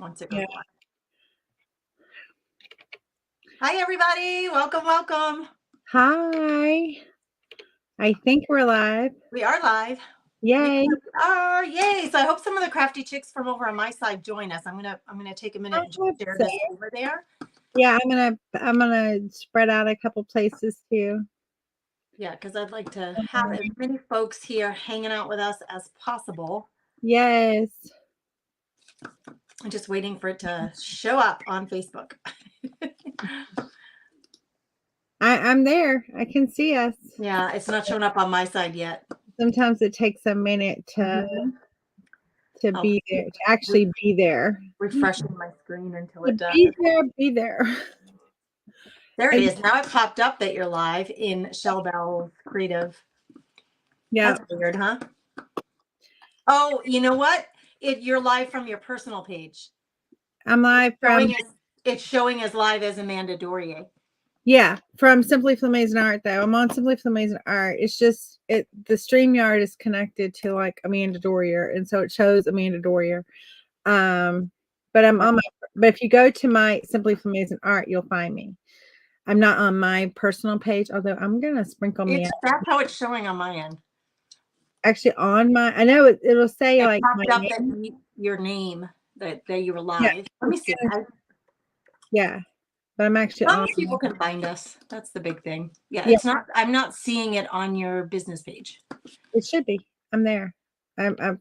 once it goes Yeah. live. Hi, everybody. Welcome, welcome. Hi. I think we're live. We are live. Yay. We are. Yay. So I hope some of the crafty chicks from over on my side join us. I'm gonna take a minute and share this over there. Yeah, I'm gonna spread out a couple places too. Yeah, because I'd like to have as many folks here hanging out with us as possible. Yes. I'm just waiting for it to show up on Facebook. I'm there. I can see us. Yeah, it's not showing up on my side yet. Sometimes it takes a minute to be there, to actually be there. Refreshing my screen until it does. Be there. There it is. Now it popped up that you're live in Shell Bell's Creative. Yeah. That's weird, huh? Oh, you know what? You're live from your personal page. I'm live from. It's showing as live as Amanda Dorier. Yeah, from Simply Flamazing Art though. I'm on Simply Flamazing Art. It's just the StreamYard is connected to like Amanda Dorier, and so it shows Amanda Dorier. But I'm on my. But if you go to my Simply Flamazing Art, you'll find me. I'm not on my personal page, although I'm gonna sprinkle me. That's how it's showing on my end. Actually, on my, I know it'll say like popped up that your name that you were live. Yeah. Let me see. Yeah. But I'm actually on. People can find us. That's the big thing. Yeah, it's not. I'm not seeing it on your business page. It should be. I'm there. I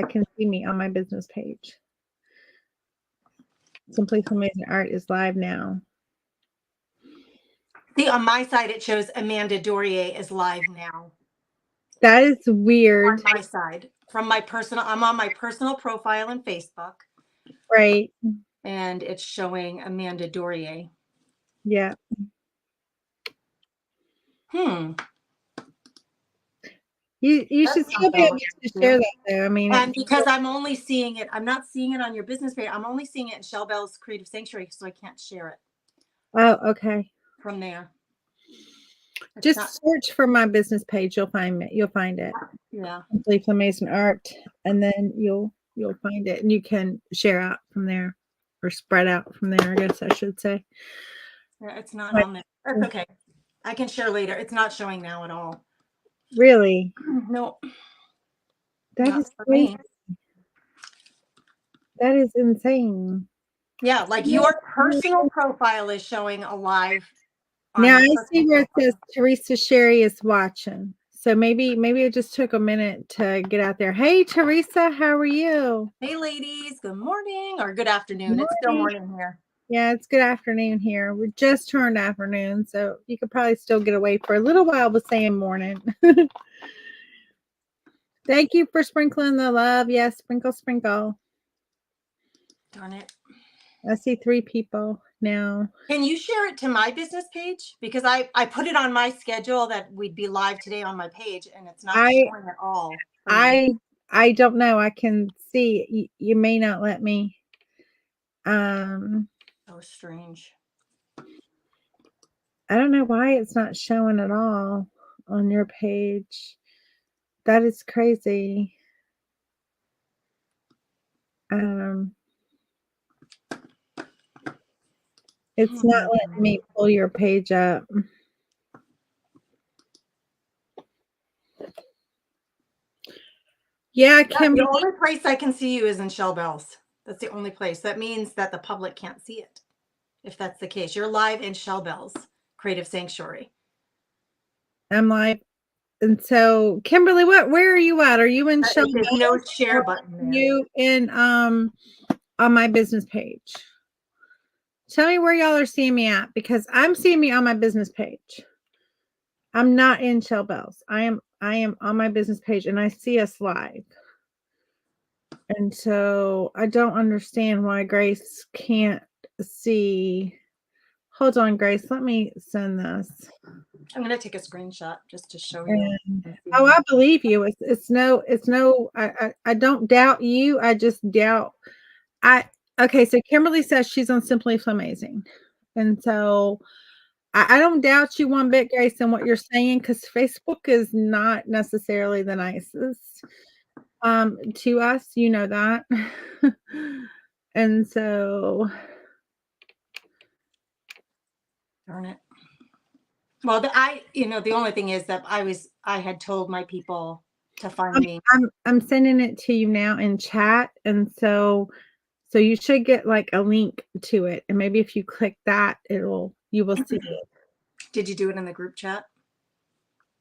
can see me on my business page. Simply Flamazing Art is live now. See, on my side, it shows Amanda Dorier is live now. That is weird. On my side, from my personal, I'm on my personal profile in Facebook. Right. And it's showing Amanda Dorier. Yeah. You should still be able to share that though. I mean, and because I'm only seeing it, I'm not seeing it on your business page. I'm only seeing it in Shell Bell's Creative Sanctuary, so I can't share it. Oh, okay. From there. Just search for my business page. You'll find it. You'll find it. Yeah. Simply Flamazing Art, and then you'll find it, and you can share out from there, or spread out from there. I guess I should say. Yeah, it's not on there. That's okay. I can share later. It's not showing now at all. Really? No. That is crazy. That is insane. Yeah, like your personal profile is showing a live. Now I see where it says Teresa Sherry is watching. So maybe it just took a minute to get out there. Hey, Teresa, how are you? Hey, ladies. Good morning or good afternoon. It's still morning here. Yeah, it's good afternoon here. We're just turned afternoon, so you could probably still get away for a little while with saying morning. Thank you for sprinkling the love. Yes, sprinkle, sprinkle. Darn it. I see 3 people now. Can you share it to my business page? Because I put it on my schedule that we'd be live today on my page, and it's not showing at all. I don't know. I can see. You may not let me. So strange. I don't know why it's not showing at all on your page. That is crazy. It's not letting me pull your page up. Yeah, Kimberly. The only place I can see you is in Shell Bell's. That's the only place. That means that the public can't see it. If that's the case, you're live in Shell Bell's Creative Sanctuary. I'm live. And so, Kimberly, where are you at? Are you in Shell Bell's? There's no share button there. You in on my business page. Tell me where y'all are seeing me at, because I'm seeing me on my business page. I'm not in Shell Bell's. I am on my business page, and I see us live. And so I don't understand why Grace can't see. Hold on, Grace. Let me send this. I'm going to take a screenshot just to show you. Oh, I believe you. It's no, I don't doubt you. I just doubt. Okay, so Kimberly says she's on Simply Flamazing. And so I don't doubt you one bit, Grace, in what you're saying, because Facebook is not necessarily the nicest. To us, you know that. And so Darn it. Well, the only thing is that I had told my people to find me. I'm sending it to you now in chat, and so you should get like a link to it, and maybe if you click that, you will see it. Did you do it in the group chat?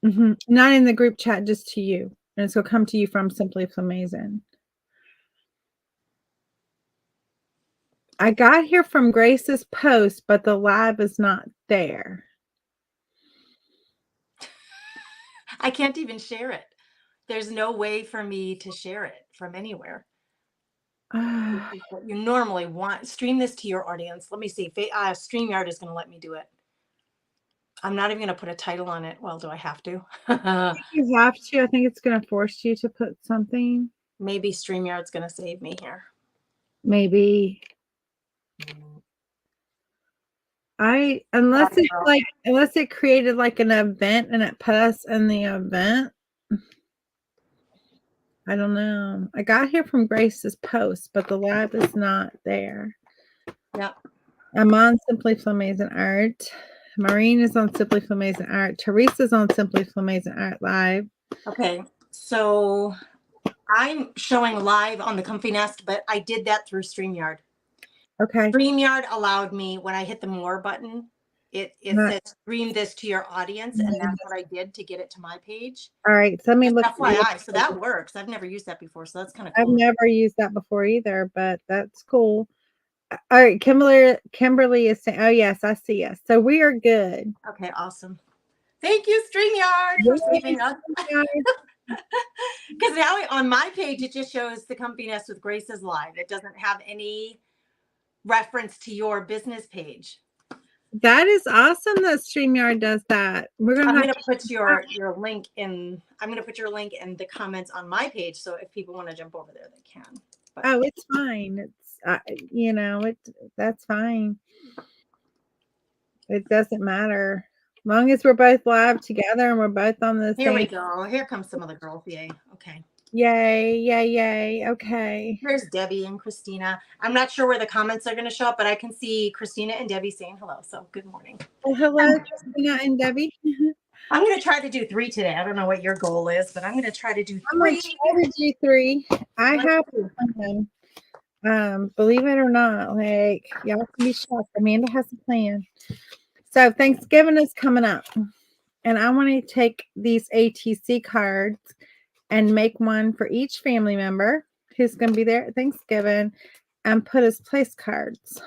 Not in the group chat, just to you, and it's gonna come to you from Simply Flamazing. I got here from Grace's post, but the live is not there. I can't even share it. There's no way for me to share it from anywhere. Which is what you normally want. Stream this to your audience. Let me see. StreamYard is going to let me do it. I'm not even going to put a title on it. Well, do I have to? You have to. I think it's going to force you to put something. Maybe StreamYard's going to save me here. Maybe. Unless it created like an event and it put us in the event. I don't know. I got here from Grace's post, but the live is not there. Yep. I'm on Simply Flamazing Art. Maureen is on Simply Flamazing Art. Teresa's on Simply Flamazing Art Live. Okay. So I'm showing live on the Comfy Nest, but I did that through StreamYard. Okay. StreamYard allowed me, when I hit the more button, it says stream this to your audience, and that's what I did to get it to my page. All right, so let me look. FYI, so that works. I've never used that before, so that's kind of cool. I've never used that before either, but that's cool. All right, Kimberly is saying, oh yes, I see us. So we are good. Okay, awesome. Thank you, StreamYard, for saving us. Because now on my page, it just shows the Comfy Nest with Grace's live. It doesn't have any reference to your business page. That is awesome that StreamYard does that. I'm going to put your link in. I'm going to put your link in the comments on my page, so if people want to jump over there, they can. But, oh, it's fine. It's that's fine. It doesn't matter. As long as we're both live together and we're both on the same. Here we go. Here comes some of the girls. Yay. Okay. Yay, yay, yay. Okay. There's Debbie and Christina. I'm not sure where the comments are going to show up, but I can see Christina and Debbie saying hello. So good morning. Well, hello, Christina and Debbie. I'm going to try to do 3 today. I don't know what your goal is, but I'm going to try to do 3. I'm going to try to do 3. I have believe it or not, like y'all can be shocked. Amanda has a plan. So Thanksgiving is coming up, and I want to take these ATC cards and make one for each family member who's going to be there at Thanksgiving, and put as place cards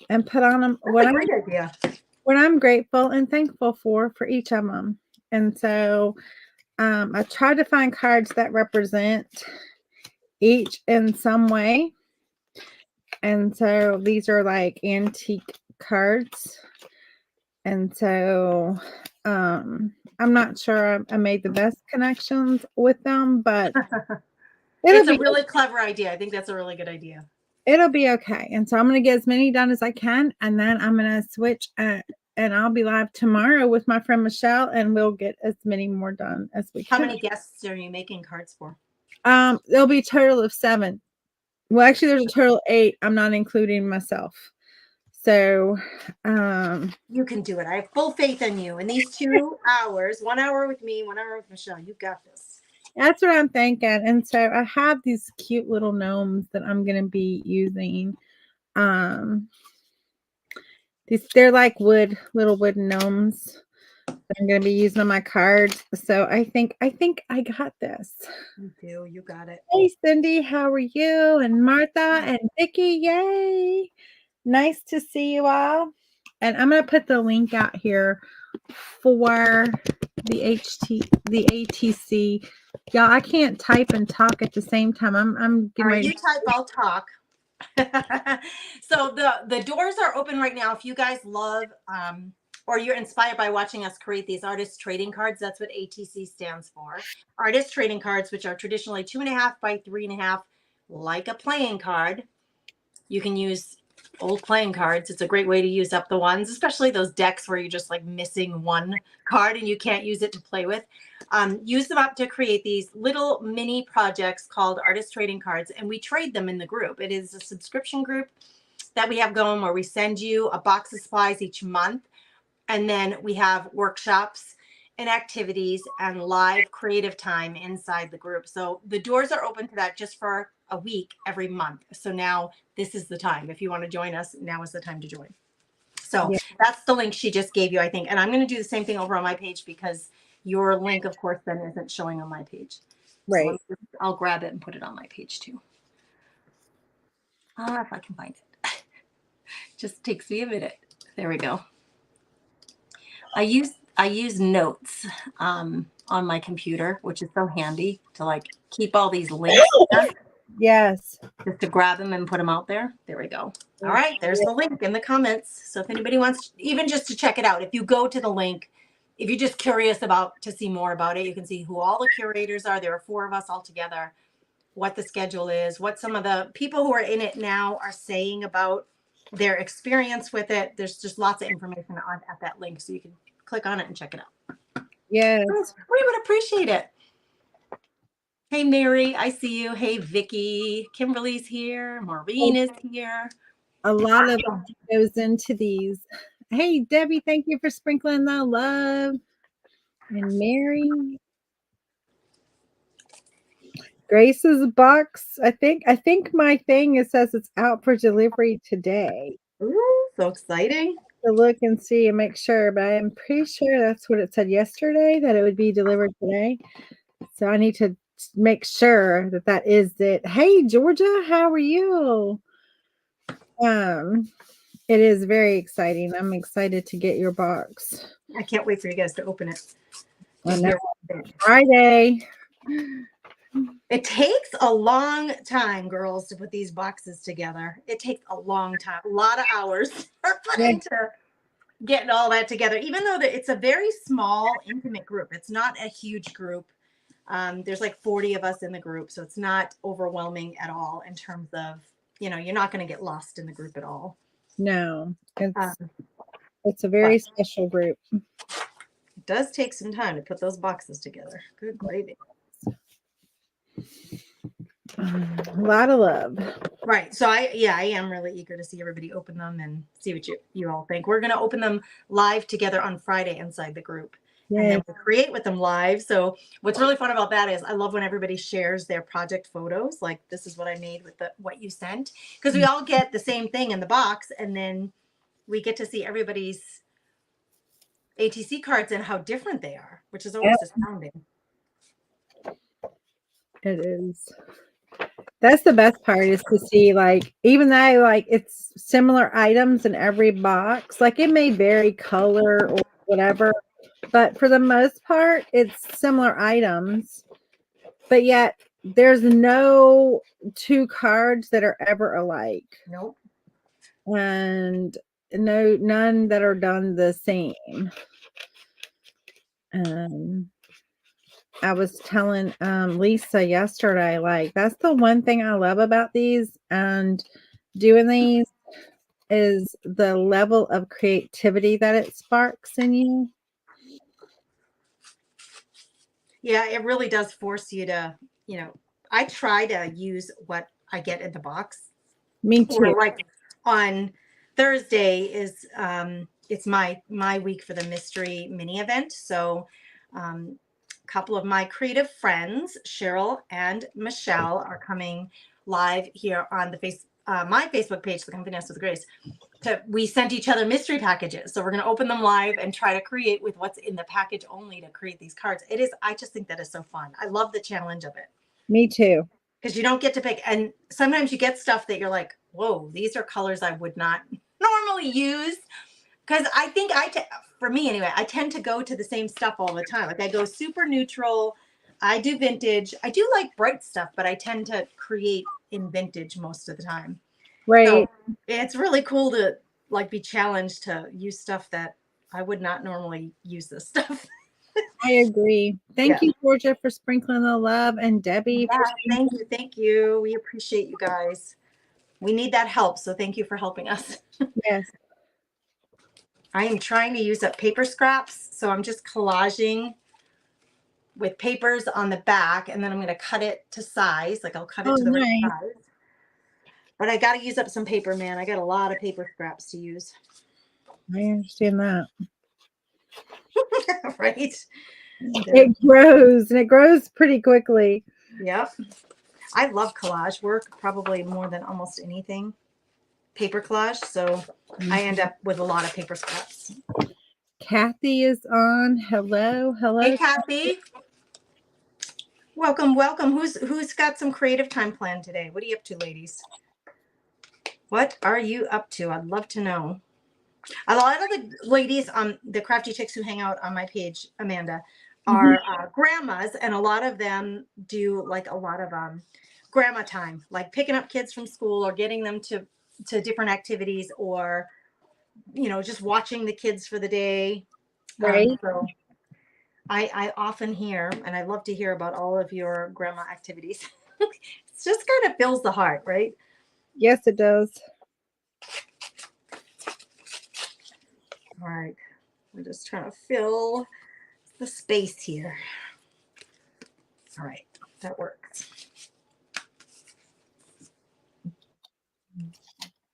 and put on them what I'm grateful and thankful for each of them. And so I tried to find cards that represent each in some way. And so these are like antique cards. And so I'm not sure I made the best connections with them, but it's a really clever idea. I think that's a really good idea. It'll be okay. And so I'm going to get as many done as I can, and then I'm going to switch and I'll be live tomorrow with my friend Michelle, and we'll get as many more done as we can. How many guests are you making cards for? There'll be a total of 7. Well, actually, there's a total of 8. I'm not including myself. So you can do it. I have full faith in you. In these 2 hours, 1 hour with me, 1 hour with Michelle, you got this. That's what I'm thinking. And so I have these cute little gnomes that I'm going to be using. They're like little wooden gnomes that I'm going to be using on my cards. So I think I got this. You do. You got it. Hey, Cindy, how are you? And Martha and Vicki, yay. Nice to see you all. And I'm going to put the link out here for the ATC. Y'all, I can't type and talk at the same time. I'm getting ready. You type, I'll talk. So the doors are open right now. If you guys love or you're inspired by watching us create these artist trading cards, that's what ATC stands for. Artist trading cards, which are traditionally 2.5 by 3.5, like a playing card. You can use old playing cards. It's a great way to use up the ones, especially those decks where you're just like missing one card and you can't use it to play with. use them up to create these little mini projects called artist trading cards, and we trade them in the group. It is a subscription group that we have going where we send you a box of supplies each month, and then we have workshops and activities and live creative time inside the group. So the doors are open to that just for a week every month. So now this is the time. If you want to join us, now is the time to join. So Yeah. that's the link she just gave you, I think. And I'm going to do the same thing over on my page because your link, of course, then isn't showing on my page. Right. So I'll grab it and put it on my page too. If I can find it. Just takes me a minute. There we go. I use notes on my computer, which is so handy to like keep all these links there, Yes. just to grab them and put them out there. There we go. All right, there's the link in the comments. So if anybody wants, even just to check it out, if you go to the link, if you're just curious about to see more about it, you can see who all the curators are. There are 4 of us all together, what the schedule is, what some of the people who are in it now are saying about their experience with it. There's just lots of information at that link, so you can click on it and check it out. Yes. We would appreciate it. Hey, Mary, I see you. Hey, Vicky. Kimberly's here. Maureen is here. A lot of goes into these. Hey, Debbie, thank you for sprinkling the love. And Mary. Grace's box. I think my thing it says it's out for delivery today. Ooh, so exciting. To look and see and make sure, but I am pretty sure that's what it said yesterday, that it would be delivered today. So I need to make sure that that is it. Hey, Georgia, how are you? It is very exciting. I'm excited to get your box. I can't wait for you guys to open it. I know. Friday. It takes a long time, girls, to put these boxes together. It takes a long time, a lot of hours are put into getting all that together, even though it's a very small, intimate group. It's not a huge group. There's like 40 of us in the group, so it's not overwhelming at all in terms of, you're not going to get lost in the group at all. No, it's a very special group. It does take some time to put those boxes together. Good gravy. A lot of love. Right. So I am really eager to see everybody open them and see what you all think. We're going to open them live together on Friday inside the group. Yes. And then we'll create with them live. So what's really fun about that is I love when everybody shares their project photos. Like, this is what I made with what you sent, because we all get the same thing in the box, and then we get to see everybody's ATC cards and how different they are, which is always astounding. It is. That's the best part, is to see, like, even though like it's similar items in every box, like it may vary color or whatever, but for the most part it's similar items, but yet there's no 2 cards that are ever alike. Nope. And none that are done the same. I was telling Lisa yesterday, like, that's the one thing I love about these and doing these is the level of creativity that it sparks in you. Yeah, it really does force you to, I try to use what I get in the box. Me too. Or like on Thursday is it's my week for the mystery mini event. So a couple of my creative friends, Cheryl and Michelle, are coming live here on the my Facebook page, The Confidence with Grace. We sent each other mystery packages. So we're going to open them live and try to create with what's in the package only to create these cards. I just think that is so fun. I love the challenge of it. Me too. Because you don't get to pick. And sometimes you get stuff that you're like, whoa, these are colors I would not normally use. Because I think for me anyway, I tend to go to the same stuff all the time. Like, I go super neutral. I do vintage. I do like bright stuff, but I tend to create in vintage most of the time. Right. So it's really cool to like be challenged to use stuff that I would not normally use this stuff. I agree. Thank you, Georgia, for sprinkling the love, and Debbie. Yeah, thank you. We appreciate you guys. We need that help, so thank you for helping us. Yes. I am trying to use up paper scraps, so I'm just collaging with papers on the back, and then I'm going to cut it to size. Like I'll cut it Oh, to the right nice. size. But I got to use up some paper, man. I got a lot of paper scraps to use. I understand that. Right? It grows, and it grows pretty quickly. Yep. I love collage work probably more than almost anything. Paper collage. So I end up with a lot of paper scraps. Kathy is on. Hello. Hey, Kathy. Welcome, welcome. Who's got some creative time planned today? What are you up to, ladies? What are you up to? I'd love to know. A lot of the ladies on the crafty chicks who hang out on my page, Amanda, are grandmas, and a lot of them do like a lot of grandma time, like picking up kids from school or getting them to different activities, or just watching the kids for the day. Right. So I often hear, and I love to hear about all of your grandma activities. It just kind of fills the heart, right? Yes, it does. All right. We're just trying to fill the space here. All right. That works.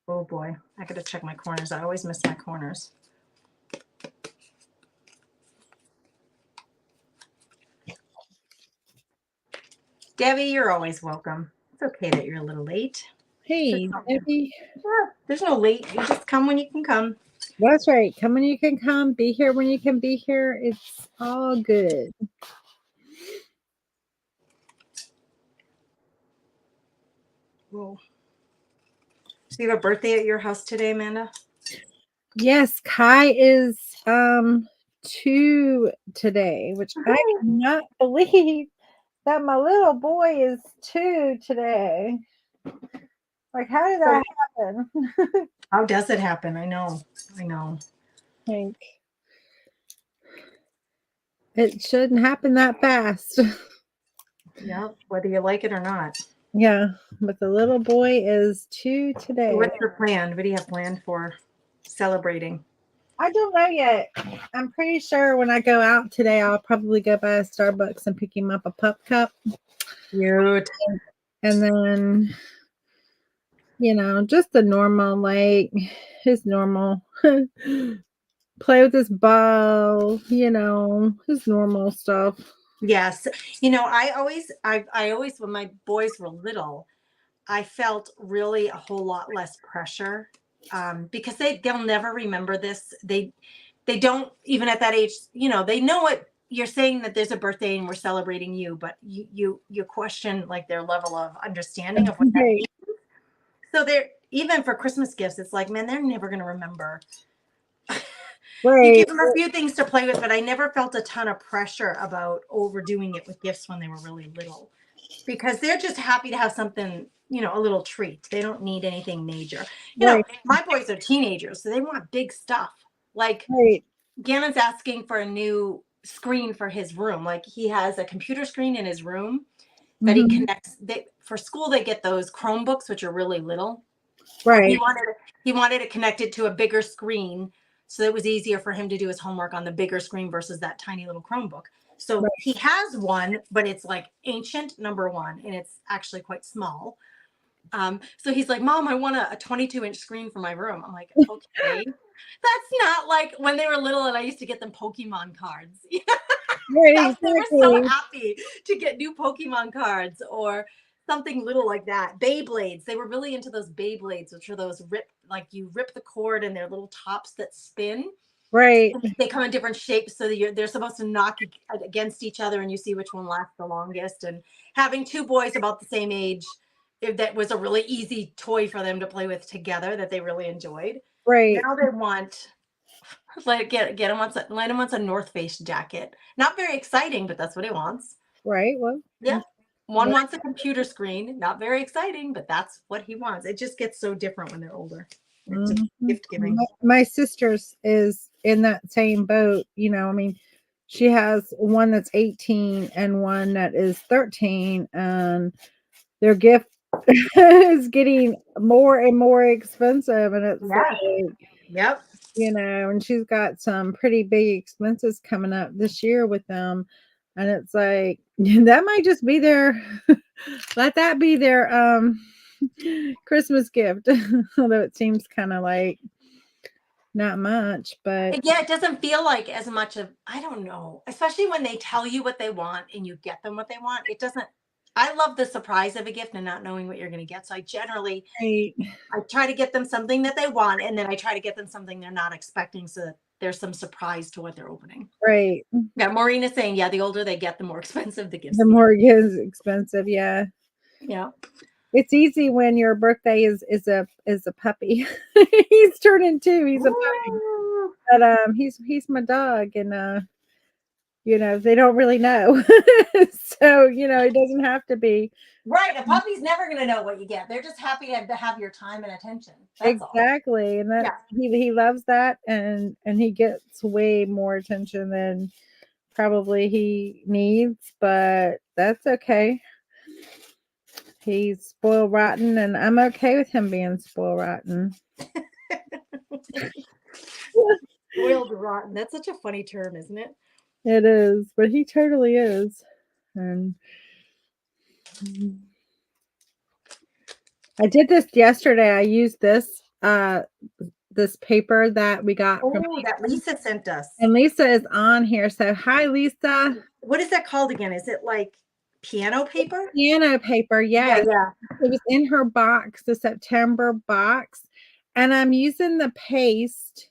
Oh boy. I got to check my corners. I always miss my corners. Debbie, you're always welcome. It's okay that you're a little late. Hey, Debbie. There's no late. You just come when you can come. That's right. Come when you can come. Be here when you can be here. It's all good. Whoa. So you have a birthday at your house today, Amanda? Yes, Kai is 2 today, which I cannot believe that my little boy is 2 today. Like, how did that happen? How does it happen? I know. Like, it shouldn't happen that fast. Yeah, whether you like it or not. Yeah, but the little boy is 2 today. What's your plan? What do you have planned for celebrating? I don't know yet. I'm pretty sure when I go out today, I'll probably go by a Starbucks and pick him up a pup cup. Cute. And then, just the normal, like his normal play with his ball, his normal stuff. Yes. I always, when my boys were little, I felt really a whole lot less pressure, because they'll never remember this. They don't, even at that age, they know what you're saying, that there's a birthday and we're celebrating you, but you question like their level of understanding of what that means. So they're, even for Christmas gifts, it's like, man, they're never going to remember. Right. You give them a few things to play with, but I never felt a ton of pressure about overdoing it with gifts when they were really little, because they're just happy to have something, a little treat. They don't need anything major. My boys are teenagers, so they want big stuff. Like Gannon's asking for a new screen for his room. Like, he has a computer screen in his room that he connects. For school, they get those Chromebooks, which are really little. Right. He wanted it connected to a bigger screen, so it was easier for him to do his homework on the bigger screen versus that tiny little Chromebook. So he has one, but it's like ancient, number one, and it's actually quite small. So he's like, Mom, I want a 22-inch screen for my room. I'm like, okay. That's not like when they were little and I used to get them Pokemon cards. They were so happy to get new Pokemon cards or something little like that. Beyblades. They were really into those Beyblades, which are those you rip the cord and they're little tops that spin. Right. They come in different shapes, so they're supposed to knock against each other and you see which one lasts the longest. And having two boys about the same age, that was a really easy toy for them to play with together that they really enjoyed. Right. Now they want, get him wants a North Face jacket. Not very exciting, but that's what he wants. Right. Well, yeah. One wants a computer screen. Not very exciting, but that's what he wants. It just gets so different when they're older. It's just gift giving. My sister's is in that same boat. She has one that's 18 and one that is 13, and their gift is getting more and more expensive, and it's yep. And she's got some pretty big expenses coming up this year with them. And it's like that might just be their let that be their Christmas gift. Although it seems kind of like not much, but Yeah, it doesn't feel like as much of, I don't know, especially when they tell you what they want and you get them what they want. It doesn't, I love the surprise of a gift and not knowing what you're going to get. So I generally, right, I try to get them something that they want, and then I try to get them something they're not expecting so that there's some surprise to what they're opening. right. Yeah, Maureen is saying, yeah, the older they get, the more expensive the gifts The get. more it is expensive, yeah. Yeah. It's easy when your birthday is a puppy. He's turning 2. He's a puppy. Woo! But he's my dog, and they don't really know. So, it doesn't have to be Right. A puppy's never going to know what you get. They're just happy to have your time and attention. That's all. exactly. And Yeah. that he loves that, and he gets way more attention than probably he needs, but that's okay. He's spoiled rotten, and I'm okay with him being spoiled rotten. Spoiled rotten. That's such a funny term, isn't it? It is, but he totally is. And I did this yesterday. I used this paper that we got from Oh, that Lisa sent us. and Lisa is on here. So hi Lisa. What is that called again? Is it like piano paper? Piano paper, yes. Yeah. It was in her box, the September box. And I'm using the paste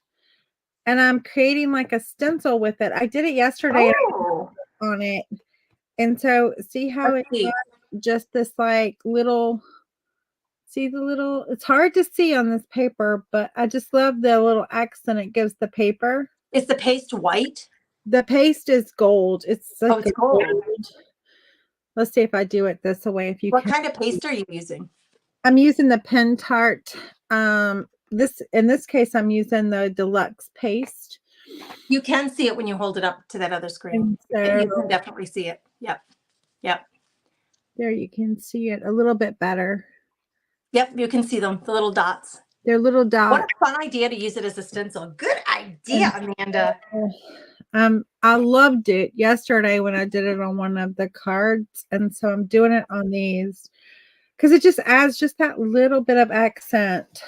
and I'm creating like a stencil with it. I did it yesterday Oh, on it. And so see how let's it see. got just this like little, see the little, it's hard to see on this paper, but I just love the little accent it gives the paper. Is the paste white? The paste is gold. It's like Oh, it's gold. Let's see if I do it this way. If you What can, kind of paste are you using? I'm using the Pen Tart. This in this case, I'm using the deluxe paste. You can see it when you hold it up to that other screen. And You so can definitely see it. Yep. Yep. there you can see it a little bit better. Yep. You can see them, the little dots. They're little What dots. a fun idea to use it as a stencil. Good idea, Amanda. I loved it yesterday when I did it on one of the cards, and so I'm doing it on these because it just adds just that little bit of accent.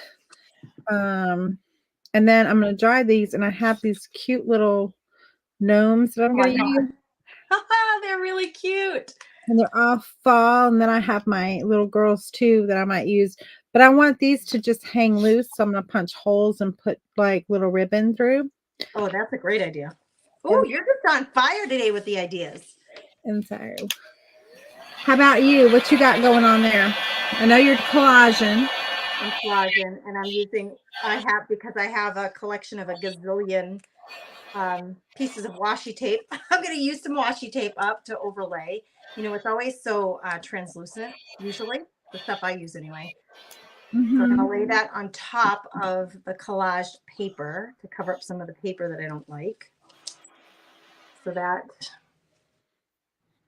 And then I'm going to dry these, and I have these cute little gnomes that I'm going to use. They're really cute. And they're all fall, and then I have my little girls too that I might use. But I want these to just hang loose, so I'm going to punch holes and put like little ribbon through. Oh, that's a great idea. Oh, you're just on fire today with the ideas. And so, how about you? What you got going on there? I know you're collaging. I'm collaging, and I'm using, because I have a collection of a gazillion pieces of washi tape. I'm going to use some washi tape up to overlay. It's always so translucent, usually, the stuff I use anyway. So I'm going to lay that on top of the collaged paper to cover up some of the paper that I don't like. So that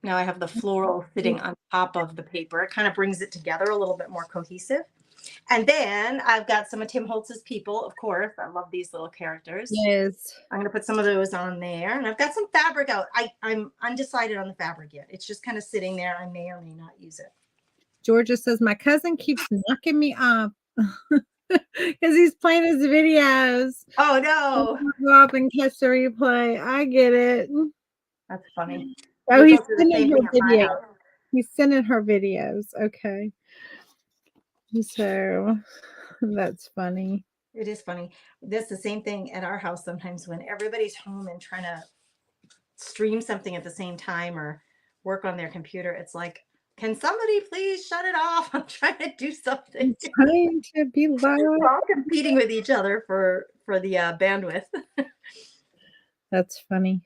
now I have the floral sitting on top of the paper. It kind of brings it together a little bit more cohesive. And then I've got some of Tim Holtz's people, of course. I love these little characters. Yes. I'm going to put some of those on there. And I've got some fabric out. I'm undecided on the fabric yet. It's just kind of sitting there. I may or may not use it. Georgia says, my cousin keeps knocking me off because he's playing his videos. Oh, no. Go up and catch the replay. I get it. That's funny. Oh, We he's go through the sending same her thing at my videos. house. He's sending her videos. Okay. So that's funny. It is funny. That's the same thing at our house sometimes when everybody's home and trying to stream something at the same time or work on their computer. It's like, can somebody please shut it off? I'm trying to do something. It's trying to be loud. We're all competing with each other for the bandwidth. That's funny.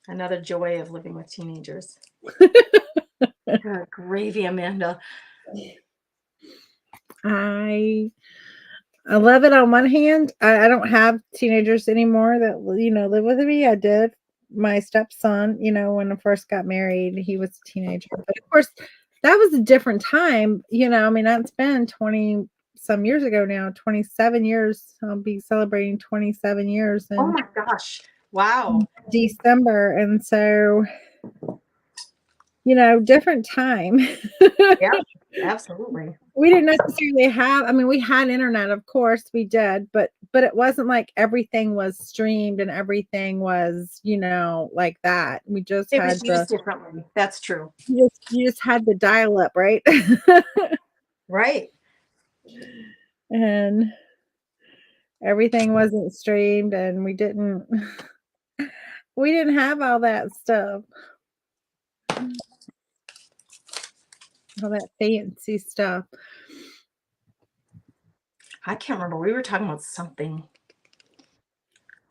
Another joy of living with teenagers. Good gravy, Amanda. I love it on one hand. I don't have teenagers anymore that live with me. I did. My stepson, when I first got married, he was a teenager. But of course, that was a different time. That's been 20 some years ago now, 27 years. I'll be celebrating 27 years. Oh my gosh. Wow. December. And so, different time. Yeah, absolutely. We didn't necessarily have, I mean, we had internet, of course we did, but it wasn't like everything was streamed and everything was, like that. We just It had was used differently. That's true. you just had the dial up, right? Right. And everything wasn't streamed and we didn't have all that stuff. All that fancy stuff. I can't remember. We were talking about something.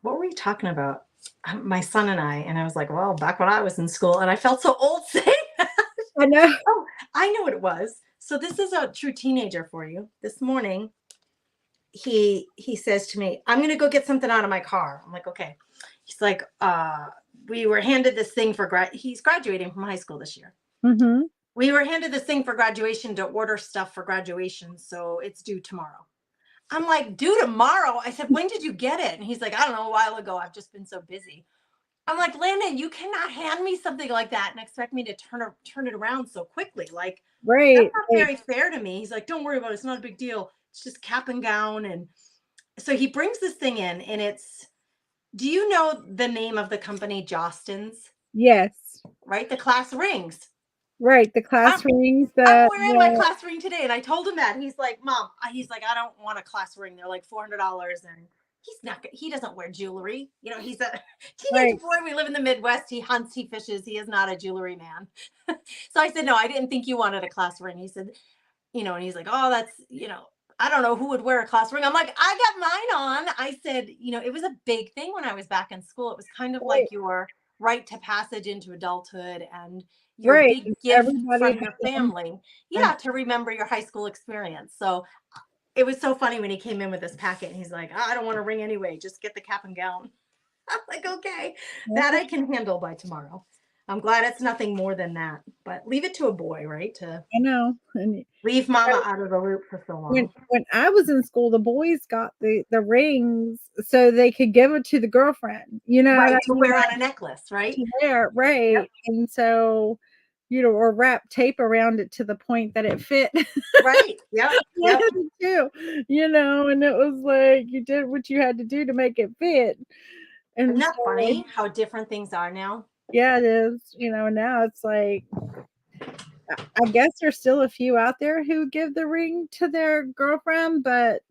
What were we talking about? My son and I was like, well, back when I was in school, and I felt so old saying that. I know. Oh, I know what it was. So this is a true teenager for you. This morning, he says to me, I'm gonna go get something out of my car. I'm like, okay. He's like, we were handed this thing for he's graduating from high school this year. Mm-hmm. We were handed this thing for graduation to order stuff for graduation, so it's due tomorrow. I'm like, due tomorrow? I said, when did you get it? And he's like, I don't know, a while ago. I've just been so busy. I'm like, Landon, you cannot hand me something like that and expect me to turn it around so quickly. Like, that's Right. not very fair to me. He's like, don't worry about it. It's not a big deal. It's just cap and gown. And so he brings this thing in, and do you know the name of the company, Jostens? Yes. Right? The class rings. Right. The class rings. I'm wearing my class ring today, and I told him that. He's like, Mom, I don't want a class ring. They're like $400, and he doesn't wear jewelry. He's a teenage Right. boy. We live in the Midwest. He hunts, he fishes. He is not a jewelry man. So I said, no, I didn't think you wanted a class ring. He said, and he's like, oh, that's, I don't know who would wear a class ring. I'm like, I got mine on. I said, it was a big thing when I was back in school. It was kind of like your rite to passage into adulthood and your Right. big gift Everybody from your had them. family. Yeah, to remember your high school experience. So it was so funny when he came in with this packet and he's like, I don't want a ring anyway. Just get the cap and gown. I'm like, okay, that I can handle by tomorrow. I'm glad it's nothing more than that, but leave it to a boy, right? I know. And Leave mama out of the loop for so long. when I was in school, the boys got the rings so they could give it to the girlfriend, Right, to wear on a necklace, right? To wear, right. Yep. And so, or wrap tape around it to the point that it fit. Right. Yep. Yep. Too, and it was like you did what you had to do to make it fit. And Isn't that so, funny how different things are now? yeah, it is. Now it's like I guess there's still a few out there who give the ring to their girlfriend, but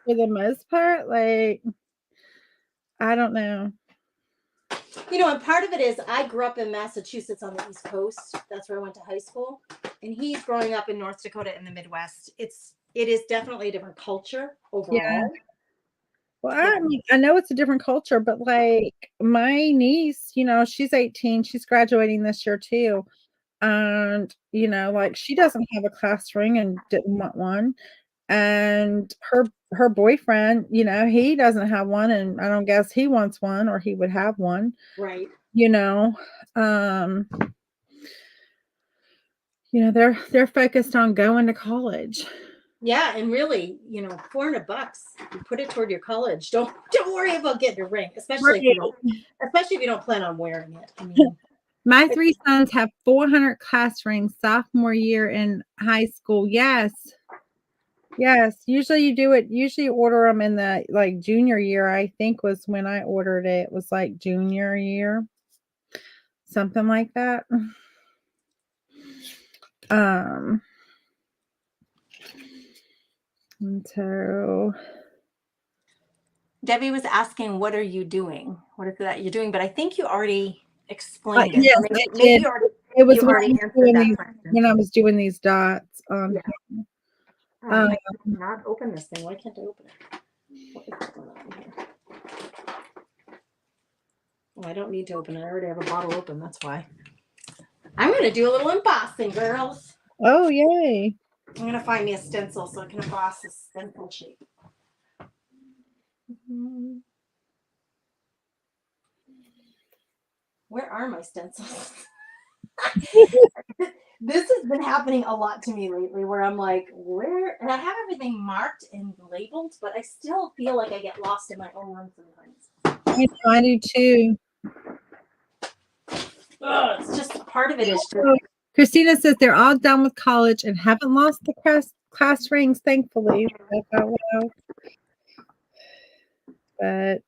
for the most part, like I don't know. And part of it is I grew up in Massachusetts on the East Coast. That's where I went to high school. And he's growing up in North Dakota in the Midwest. It is definitely a different culture overall. Yeah. Well, I mean, I know it's a different culture, but like my niece, she's 18, she's graduating this year too. And, like she doesn't have a class ring and didn't want one. And her boyfriend, he doesn't have one, and I don't guess he wants one or he would have one. Right. They're focused on going to college. Yeah, and really, $400, you put it toward your college. Don't worry about getting a ring, especially if you don't plan on wearing it. I mean, my 3 sons have 400 class rings sophomore year in high school. Yes. Usually you order them in the like junior year. I think was when I ordered it. It was like junior year, something like that. And so Debbie was asking, what are you doing? What is that you're doing? But I think you already explained it. Yes, maybe it was you when already answered that question. When I was doing these dots. Yeah. I cannot open this thing. Why can't I open it? What is going on here? Oh, I don't need to open it. I already have a bottle open. That's why. I'm going to do a little embossing, girls. Oh, yay. I'm going to find me a stencil so I can emboss this stencil shape. Where are my stencils? This has been happening a lot to me lately where I'm like, and I have everything marked and labeled, but I still feel like I get lost in my own room sometimes. I do too. It's just part of it is just Christina says they're all done with college and haven't lost the class rings, thankfully. I thought, well, but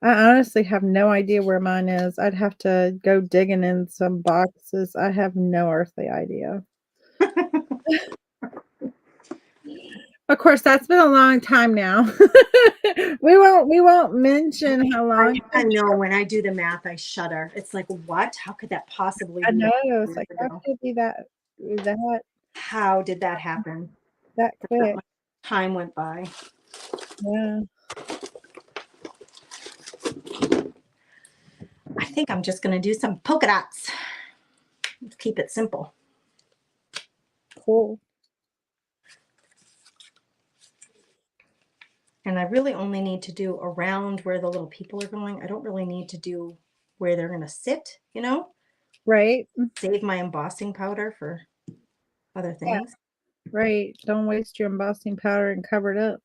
I honestly have no idea where mine is. I'd have to go digging in some boxes. I have no earthly idea. Of course, that's been a long time now. we won't mention how long. I know when I do the math, I shudder. It's like, what? How could that possibly I be? know. It's like, how could it be that How did that happen? that quick? Time went by. Yeah. I think I'm just going to do some polka dots. Let's keep it simple. Cool. And I really only need to do around where the little people are going. I don't really need to do where they're going to sit, you know? Right. Save my embossing powder for other things. Yeah. Right. Don't waste your embossing powder and cover it up.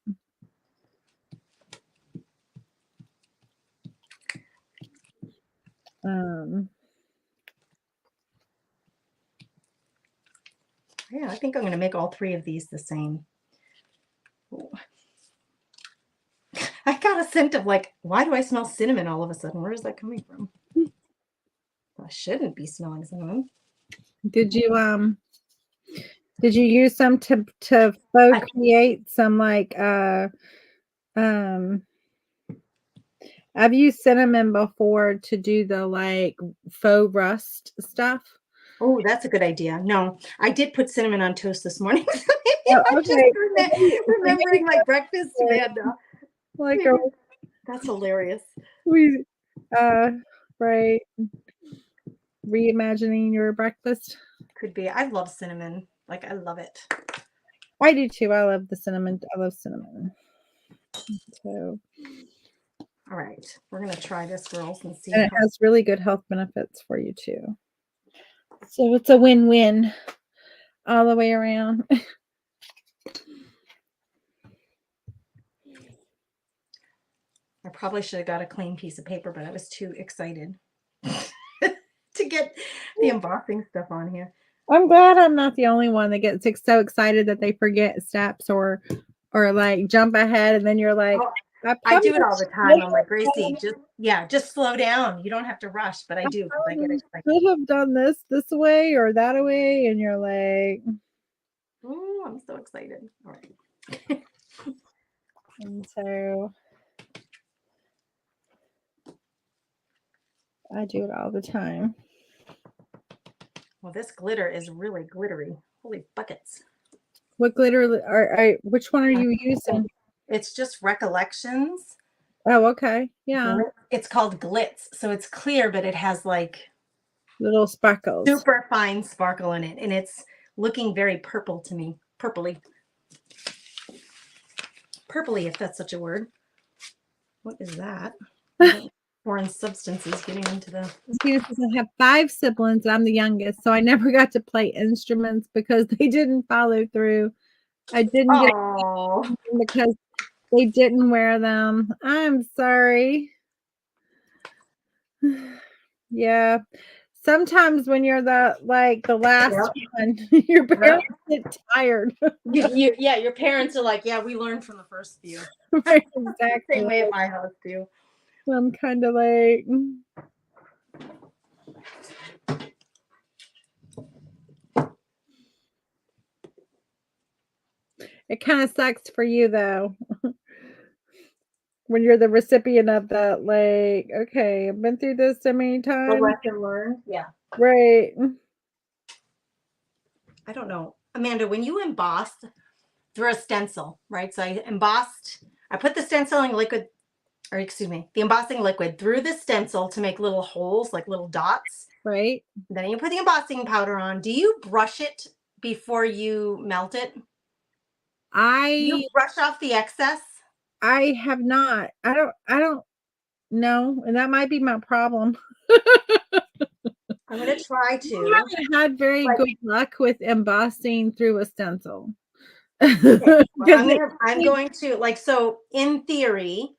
Yeah, I think I'm going to make all three of these the same. Ooh. I got a scent of like, why do I smell cinnamon all of a sudden? Where is that coming from? I shouldn't be smelling cinnamon. Did you use some to create some like I've used cinnamon before to do the like faux rust stuff. Oh, that's a good idea. No, I did put cinnamon on toast this morning. Oh, I'm okay. just remembering my breakfast, Amanda. Like that's hilarious. We right. Reimagining your breakfast. Could be. I love cinnamon. Like I love it. I do too. I love the cinnamon. I love cinnamon. So all right, we're gonna try this, girls, and see. And it has really good health benefits for you too. So it's a win-win all the way around. I probably should have got a clean piece of paper, but I was too excited to get the embossing stuff on here. I'm glad I'm not the only one that gets so excited that they forget steps or like jump ahead, and then you're like, oh, I do it all the time. I'm like, Gracie, just slow down. You don't have to rush, but I do. I get excited. Could have done this way or that way, and you're like, oh, I'm so excited. All right. And so I do it all the time. Well, this glitter is really glittery. Holy buckets. What glitter which one are you using? It's just Recollections. Oh, okay. Yeah. It's called Glitz. So it's clear, but it has like little sparkles. Super fine sparkle in it. And it's looking very purple to me. Purpley. Purpley, if that's such a word. What is that? Foreign substances getting into the... I have 5 siblings. I'm the youngest, so I never got to play instruments because they didn't follow through. I didn't get because they didn't wear them. I'm sorry. Yeah. Sometimes when you're the last one, your parents get tired. Yeah, your parents are like, yeah, we learned from the first few. Right, exactly. Same way at my house too. I'm kind of like, it kind of sucks for you though. When you're the recipient of that, like, okay, I've been through this so many times. The lesson learned, yeah. Right. I don't know. Amanda, when you embossed through a stencil, right? So I put the stenciling liquid, or excuse me, the embossing liquid through the stencil to make little holes, like little dots. Right. Then you put the embossing powder on. Do you brush it before you melt it? You brush off the excess? I have not. I don't know. And that might be my problem. I'm going to try to. I haven't had very good luck with embossing through a stencil. Okay. Well, I'm going to, like, so in theory,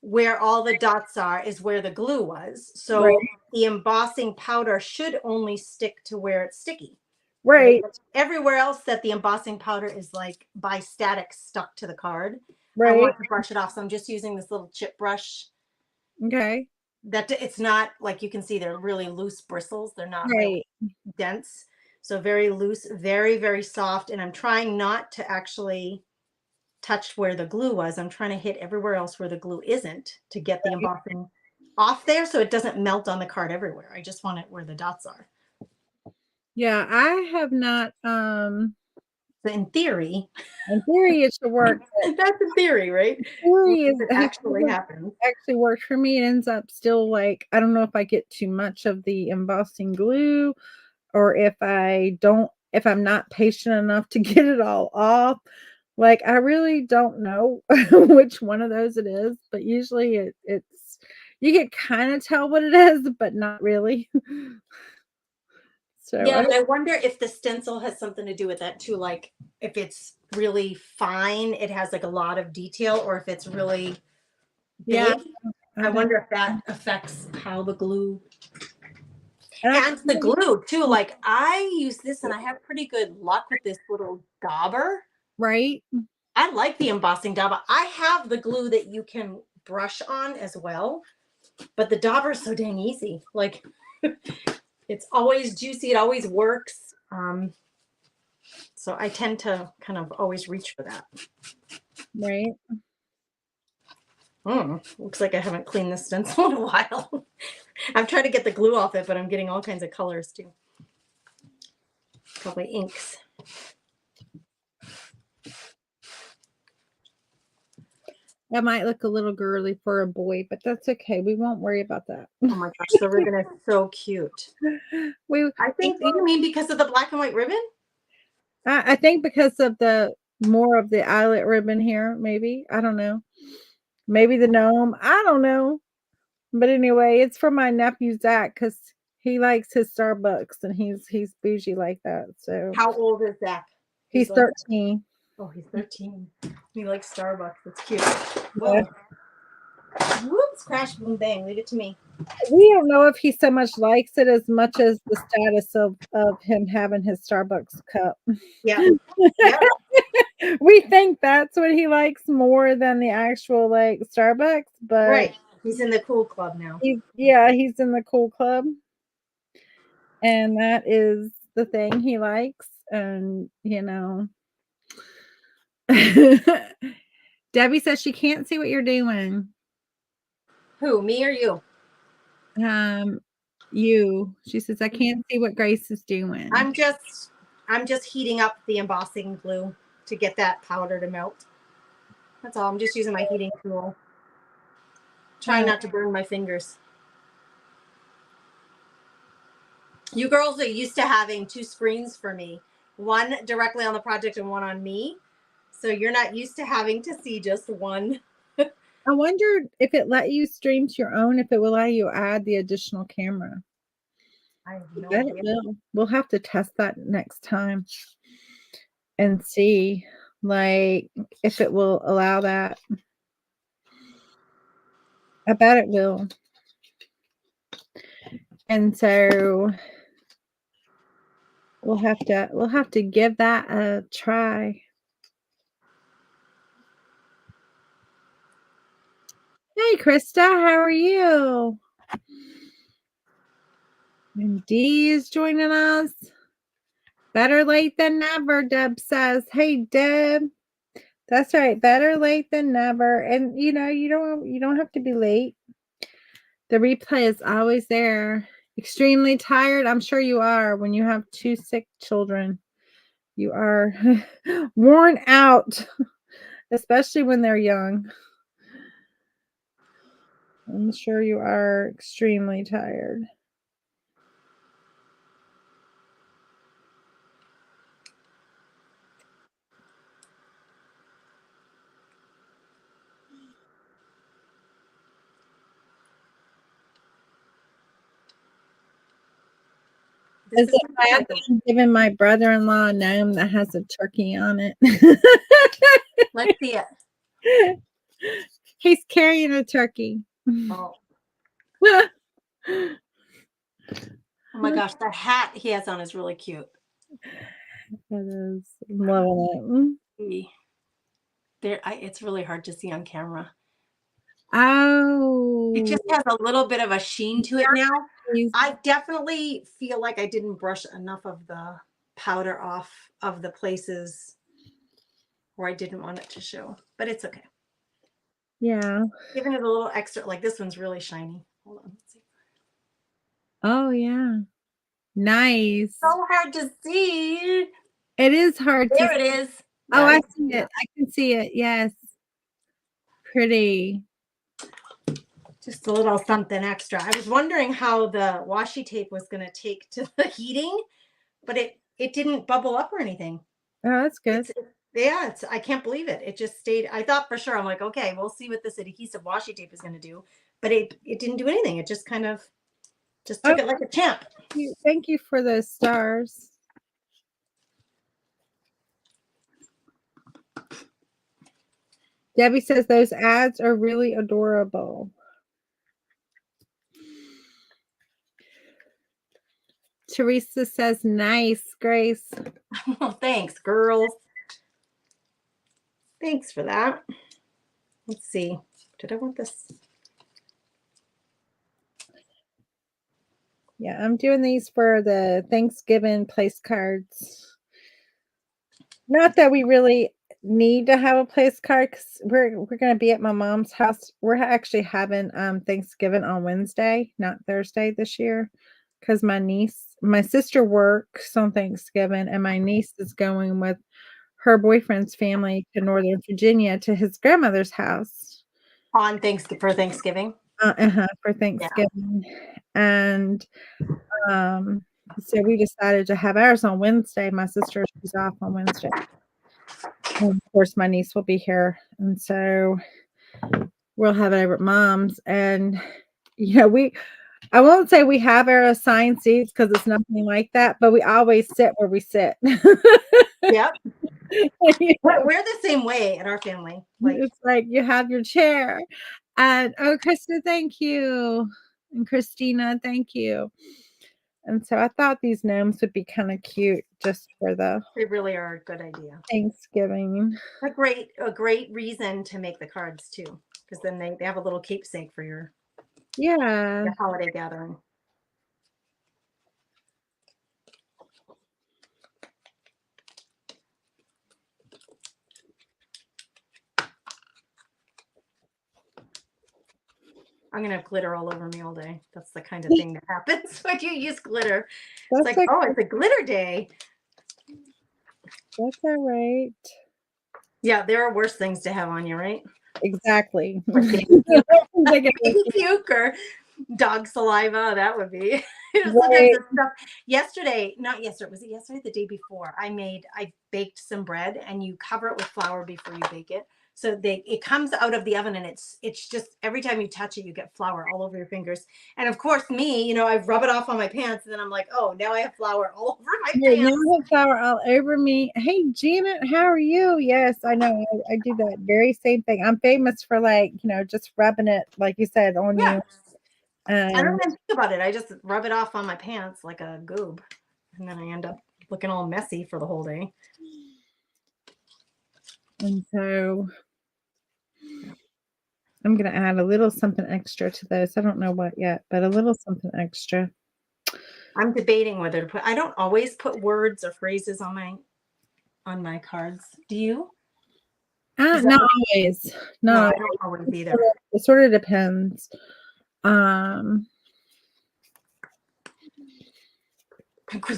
where all the dots are is where the glue was. So Right. the embossing powder should only stick to where it's sticky. Right. Everywhere else that the embossing powder is like by static stuck to the card, I Right. want to brush it off. So I'm just using this little chip brush. Okay. That it's not like, you can see they're really loose bristles. They're not really Right. dense. So very loose, very, very soft. And I'm trying not to actually touch where the glue was. I'm trying to hit everywhere else where the glue isn't to get the embossing off there so it doesn't melt on the card everywhere. I just want it where the dots are. Yeah, I have not So in theory, it should work. that's in theory, right? Theory If is it actually happens. actually works for me. It ends up still like, I don't know if I get too much of the embossing glue, or if I'm not patient enough to get it all off. Like, I really don't know which one of those it is, but usually it's you can kind of tell what it is, but not really. So Yeah, and I wonder if the stencil has something to do with that too. Like if it's really fine, it has like a lot of detail, or if it's really yeah, big. I wonder if that affects how the glue, and the glue too. Like I use this and I have pretty good luck with this little dauber. right? I like the embossing dauber. I have the glue that you can brush on as well, but the dauber is so dang easy. Like it's always juicy. It always works. So I tend to kind of always reach for that. Right. Looks like I haven't cleaned this stencil in a while. I'm trying to get the glue off it, but I'm getting all kinds of colors too. Probably inks. That might look a little girly for a boy, but that's okay. We won't worry about that. Oh my gosh, the ribbon is so cute. I think, you mean because of the black and white ribbon? I think because of the more of the eyelet ribbon here, maybe. I don't know. Maybe the gnome. I don't know. But anyway, it's for my nephew Zach because he likes his Starbucks and he's bougie like that. So How old is Zach? he's like, 13. oh, he's 13. He likes Starbucks. That's cute. Yeah. Whoa. Whoops, crash, boom, bang. Leave it to me. We don't know if he so much likes it as much as the status of him having his Starbucks cup. Yeah. Yeah. We think that's what he likes more than the actual like Starbucks, but Right. He's in the cool club now. he's in the cool club. And that is the thing he likes. And Debbie says she can't see what you're doing. Who, me or you? You. She says I can't see what Grace is doing. I'm just heating up the embossing glue to get that powder to melt. That's all. I'm just using my heating tool. Trying not to burn my fingers. You girls are used to having two screens for me, one directly on the project and one on me. So you're not used to having to see just one. I wonder if it let you stream to your own, if it will allow you to add the additional camera. I have no Bet it idea. will. We'll have to test that next time and see, like, if it will allow that. I bet it will. And so we'll have to give that a try. Hey Krista, how are you? And Dee is joining us. Better late than never, Deb says. Hey Deb. That's right. Better late than never. And you don't have to be late. The replay is always there. Extremely tired. I'm sure you are when you have two sick children. You are worn out, especially when they're young. I'm sure you are extremely tired. Is it bad that I'm giving my brother-in-law a gnome that has a turkey on it? Let's see it. He's carrying a turkey. Oh, oh my gosh, the hat he has on is really cute. It is. I'm loving See, there, it's really hard to see on camera. it. It Oh, just has a little bit of a sheen to it now. he's- I definitely feel like I didn't brush enough of the powder off of the places where I didn't want it to show, but it's okay. yeah. Giving it a little extra, like this one's really shiny. Hold on, let's see. Oh, yeah. Nice. So hard to see. It is hard to. There it is. Oh, Yeah, I you see see it. I can see it. Yes. Pretty. just a little something extra. I was wondering how the washi tape was going to take to the heating, but it didn't bubble up or anything. Oh, that's good. It's yeah, it's I can't believe it. It just stayed. I thought for sure. I'm like, okay, we'll see what this adhesive washi tape is going to do, but it didn't do anything. It just kind of just Oh, took it like a champ. thank you for those stars. Debbie says those ads are really adorable. Teresa says nice, Grace. Oh, thanks, girls. Thanks for that. Let's see. Did I want this? Yeah, I'm doing these for the Thanksgiving place cards. Not that we really need to have a place card because we're gonna be at my mom's house. We're actually having Thanksgiving on Wednesday, not Thursday this year, because my sister works on Thanksgiving, and my niece is going with her boyfriend's family to Northern Virginia to his grandmother's house. On Thanksgiving. For Thanksgiving. And so we decided to have ours on Wednesday. My sister, she's off on Wednesday. And of course, my niece will be here. And so we'll have it over at mom's. And, I won't say we have our assigned seats because it's nothing like that, but we always sit where we sit. Yep. We're the same way in our family. Like, it's like you have your chair. And Krista, thank you. And Christina, thank you. And so I thought these gnomes would be kind of cute just for the they really are a good idea. Thanksgiving. A great reason to make the cards too, because then they have a little keepsake for your Yeah. holiday gathering. I'm gonna have glitter all over me all day. That's the kind of thing that happens when you use glitter. It's like, oh, it's a glitter day. That's all right. Yeah, there are worse things to have on you, right? Exactly. Like baby puke or dog saliva. That would be. Right. Yesterday, not yesterday. Was it yesterday? The day before, I baked some bread, and you cover it with flour before you bake it. So it comes out of the oven, and it's just every time you touch it, you get flour all over your fingers. And of course, me, I rub it off on my pants, and then I'm like, oh, now I have flour all over my pants. Now I have flour all over me. Hey, Janet, how are you? Yes, I know. I do that very same thing. I'm famous for just rubbing it, like you said, on you. I don't even think about it. I just rub it off on my pants like a goob, and then I end up looking all messy for the whole day. And so I'm going to add a little something extra to those. I don't know what yet, but a little something extra. I'm debating whether to put. I don't always put words or phrases on my cards. Do you? Not always. No, I don't always either. It sort of depends.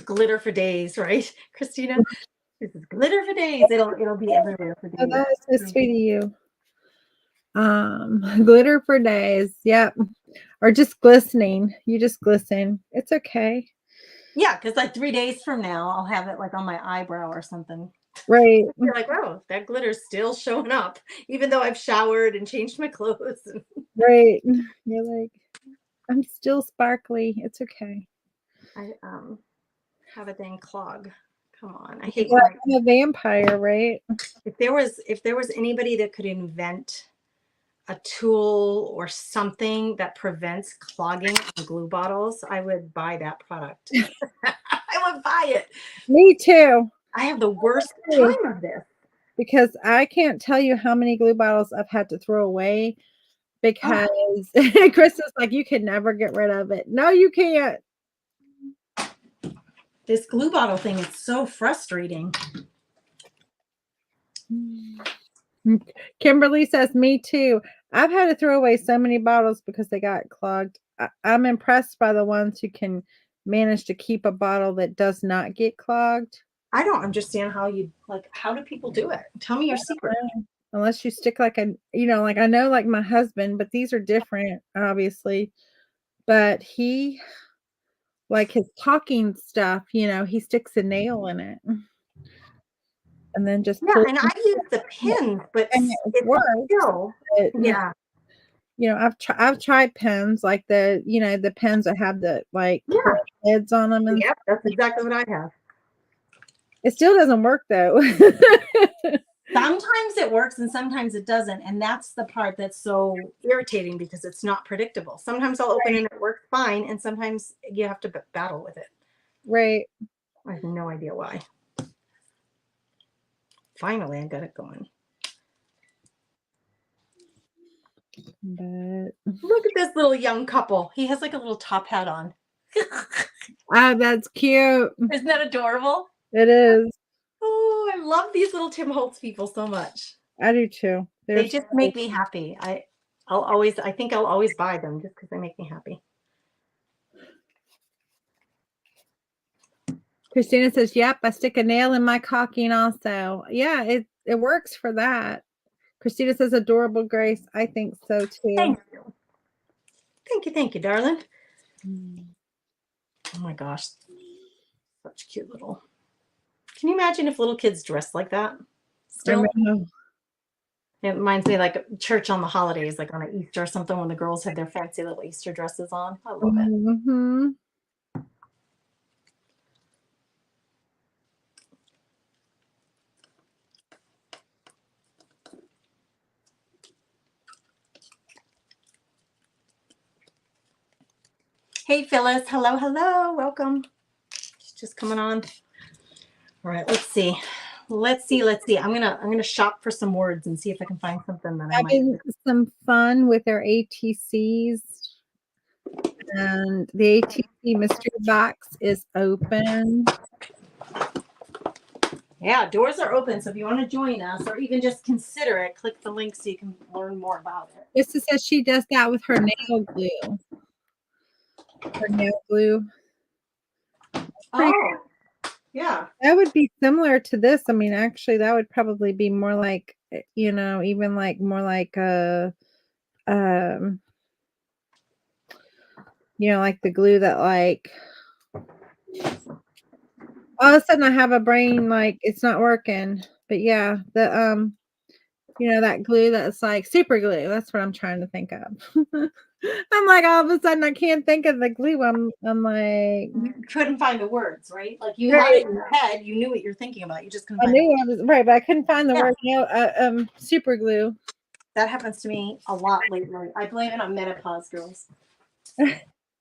Glitter for days, right, Christina? This is glitter for days. It'll be everywhere for days. Oh, that is so sweet of you. Glitter for days. Yep. Or just glistening. You just glisten. It's okay. Yeah, because like 3 days from now, I'll have it like on my eyebrow or something. Right. You're like, oh, that glitter's still showing up, even though I've showered and changed my clothes. Right. You're like, I'm still sparkly. It's okay. I have a dang clog. Come on, I hate. I'm a vampire, right? If there was anybody that could invent a tool or something that prevents clogging on glue bottles, I would buy that product. I would buy it. Me too. I have the worst too. time of this. Because I can't tell you how many glue bottles I've had to throw away because Chris is like, you can never get rid of it. No, you can't. This glue bottle thing is so frustrating. Kimberly says, me too. I've had to throw away so many bottles because they got clogged. I'm impressed by the ones who can manage to keep a bottle that does not get clogged. I don't understand how do people do it? Tell me your secret. Unless you stick like like I know like my husband, but these are different, obviously. But he, like his talking stuff, he sticks a nail in it. And then just Yeah, and I use the pins, but and it works. still, yeah. I've tried pens like the pens that have the heads on them, and yep, that's exactly what I have. It still doesn't work though. Sometimes it works and sometimes it doesn't, and that's the part that's so irritating because it's not predictable. Sometimes I'll open and it works fine, and sometimes you have to battle with it. Right. I have no idea why. Finally, I got it going. But look at this little young couple. He has like a little top hat on. Oh, that's cute. Isn't that adorable? It is. Oh, I love these little Tim Holtz people so much. I do too. They just make me happy. I think I'll always buy them just because they make me happy. Christina says, yep, I stick a nail in my caulking also. Yeah, it works for that. Christina says, adorable, Grace. I think so too. Thank you. Thank you, darling. Oh my gosh. Such cute little. Can you imagine if little kids dressed like that? Still? It reminds me like church on the holidays, like on an Easter or something when the girls had their fancy little Easter dresses on. I love it. Mm-hmm. Hey, Phyllis. Hello, hello. Welcome. She's just coming on. All right, let's see. I'm gonna shop for some words and see if I can find something that I might. Having some fun with our ATCs, and the ATC mystery box is open. Yeah, doors are open. So if you want to join us or even just consider it, click the link so you can learn more about it. Krista says she does that with her nail glue. Her nail glue. Oh, yeah. That would be similar to this. I mean, actually, that would probably be more like, even like more like like the glue that like all of a sudden I have a brain like it's not working. But yeah, the that glue that's like super glue. That's what I'm trying to think of. I'm like all of a sudden I can't think of the glue. I'm like you couldn't find the words, right? Like you had it in your head, you knew what you're thinking about. You just couldn't I knew I was right, but I couldn't find the word super glue. That happens to me a lot lately. I blame it on menopause, girls.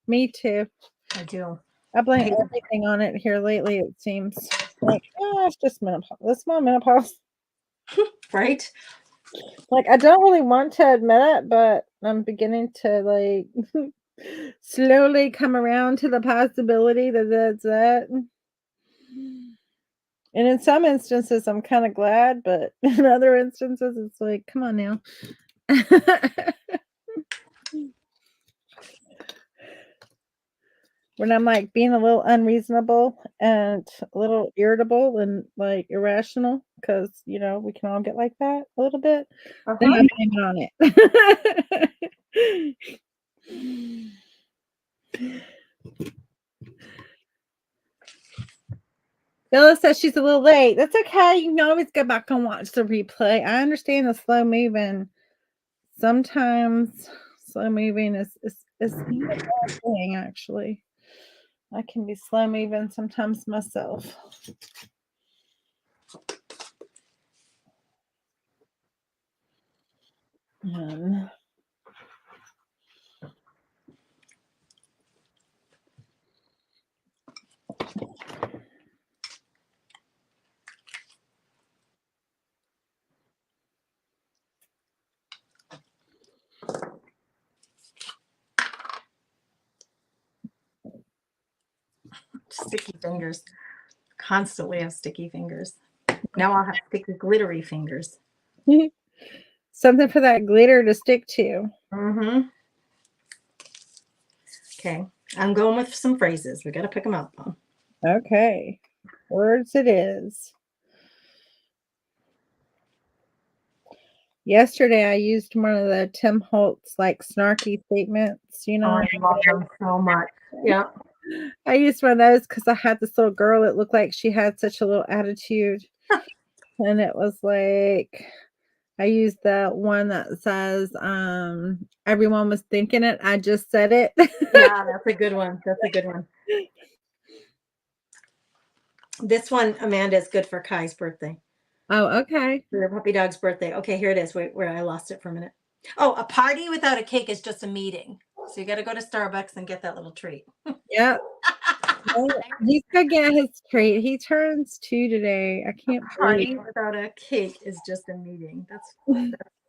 Me too. I do. I blame everything on it here lately, it seems. Like, it's just menopause. It's my menopause. Right? Like, I don't really want to admit it, but I'm beginning to, like, slowly come around to the possibility that that's it. And in some instances, I'm kind of glad, but in other instances, it's like, come on now. When I'm like being a little unreasonable and a little irritable and like irrational, because we can all get like that a little bit. Then I blame it on it. Bella says she's a little late. That's okay. You can always go back and watch the replay. I understand the slow moving. Sometimes slow moving is not a bad thing, actually. I can be slow moving sometimes myself. And Sticky fingers. Constantly have sticky fingers. Now I'll have sticky, glittery fingers. something for that glitter to stick to. Mm-hmm. Okay. I'm going with some phrases. We got to pick them up. Okay. Words it is. Yesterday I used one of the Tim Holtz like snarky statements, you Oh, know. I love them so much. Yeah. I used one of those because I had this little girl that looked like she had such a little attitude. And it was like I used the one that says, everyone was thinking it. I just said it. Yeah, that's a good one. That's a good one. This one, Amanda, is good for Kai's birthday. Oh, okay. For the puppy dog's birthday. Okay, here it is. Wait, where I lost it for a minute. Oh, a party without a cake is just a meeting. So you got to go to Starbucks and get that little treat. Yep. Well, he's gonna get his treat. He turns 2 today. I can't Party believe without a cake is just a meeting. That's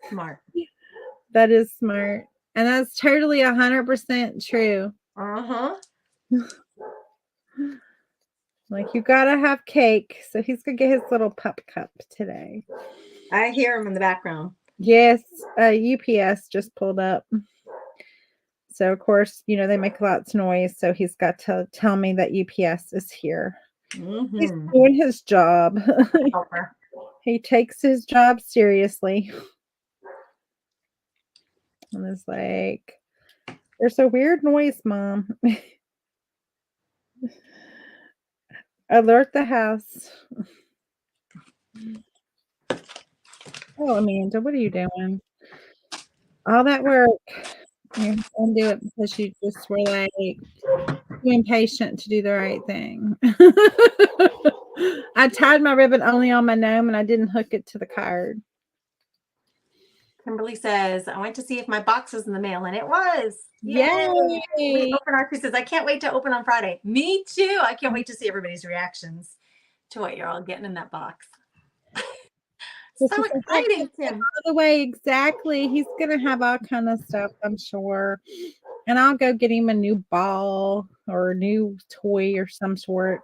smart. that is smart. And that's totally 100% true. Uh-huh. Like you gotta have cake. So he's gonna get his little pup cup today. I hear him in the background. Yes, UPS just pulled up. So of course, you know, they make lots of noise. So he's got to tell me that UPS is here. He's doing his job. Helper. He takes his job seriously. And it's like, there's a weird noise, Mom. Alert the house. Oh, Amanda, what are you doing? All that work. You don't do it because you just were like too impatient to do the right thing. I tied my ribbon only on my gnome and I didn't hook it to the card. Kimberly says, I went to see if my box was in the mail, and it was. Yay! We open our, she says, I can't wait to open on Friday. Me too. I can't wait to see everybody's reactions to what you're all getting in that box. So exciting, Kim. By the way, exactly. He's gonna have all kind of stuff, I'm sure. And I'll go get him a new ball or a new toy or some sort.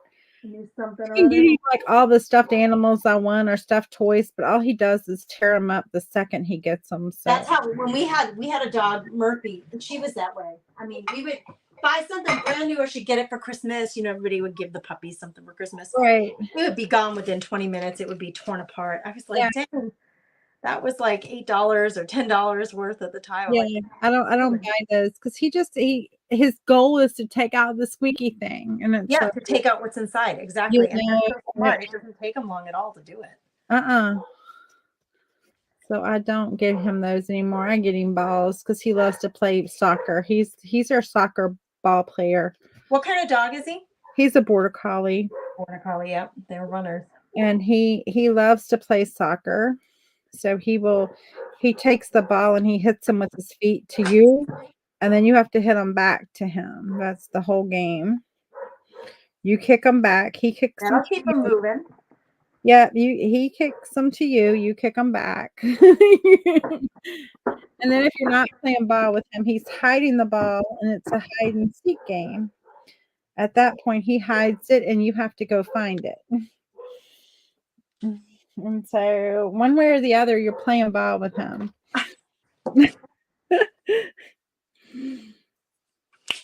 Something I can get him like all the stuffed animals I want or stuffed toys, but all he does is tear them up the second he gets them. So that's how when we had a dog, Murphy, and she was that way. I mean, we would buy something brand new or she'd get it for Christmas. You know, everybody would give the puppies something for Christmas. right. It would be gone within 20 minutes. It would be torn apart. I was like, dang, that was like $8 or $10 worth at the time. Yeah, like, I don't buy those because his goal is to take out the squeaky thing, and it's yeah, like, to take out what's inside. Exactly. you And know, that's so smart. It doesn't take them long at all to do it. So I don't give him those anymore. I get him balls because he loves to play soccer. He's our soccer ball player. What kind of dog is he? He's a border collie. Border collie, yep. They're runners. And he loves to play soccer. So he takes the ball and he hits him with his feet to you, and then you have to hit him back to him. That's the whole game. You kick him back. He kicks That'll keep him moving. Yeah, he kicks them to you. You kick them back. And then if you're not playing ball with him, he's hiding the ball, and it's a hide and seek game. At that point, he hides it, and you have to go find it. And so, one way or the other, you're playing ball with him.